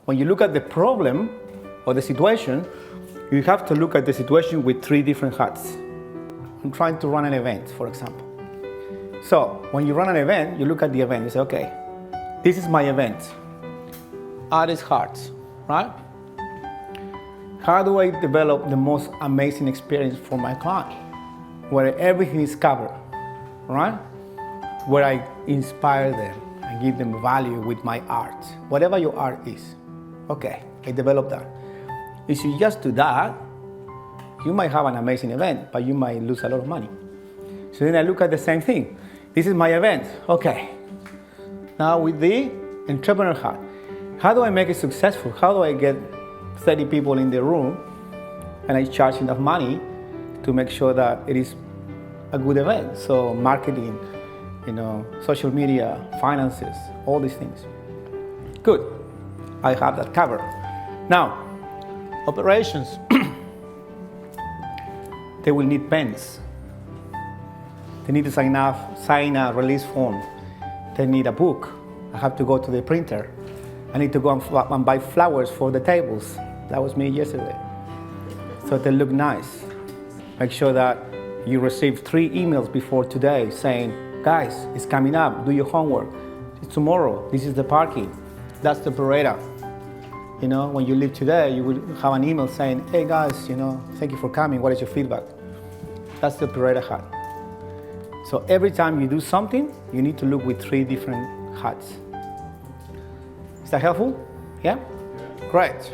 when you look at the problem or the situation, you have to look at the situation with 3 different hats. I'm trying to run an event, for example. So when you run an event, you look at the event, you say, okay, this is my event. Art is hard, right? How do I develop the most amazing experience for my client? Where everything is covered, right? Where I inspire them and give them value with my art, whatever your art is. Okay, I develop that. If you just do that, you might have an amazing event, but you might lose a lot of money. So then I look at the same thing. This is my event. Okay. Now with the entrepreneur hat, how do I make it successful? How do I get 30 people in the room and I charge enough money to make sure that it is a good event? So marketing, social media, finances, all these things. Good. I have that covered. Now, operations. They will need pens. They need to sign a release form. They need a book. I have to go to the printer. I need to go and buy flowers for the tables. That was me yesterday. So they look nice. Make sure that you receive 3 emails before today saying, guys, it's coming up, do your homework. It's tomorrow, this is the parking. That's the parade. When you leave today, you will have an email saying, hey guys, thank you for coming, what is your feedback? That's the parade hat. So every time you do something, you need to look with 3 different hats. Is that helpful? Yeah? Great.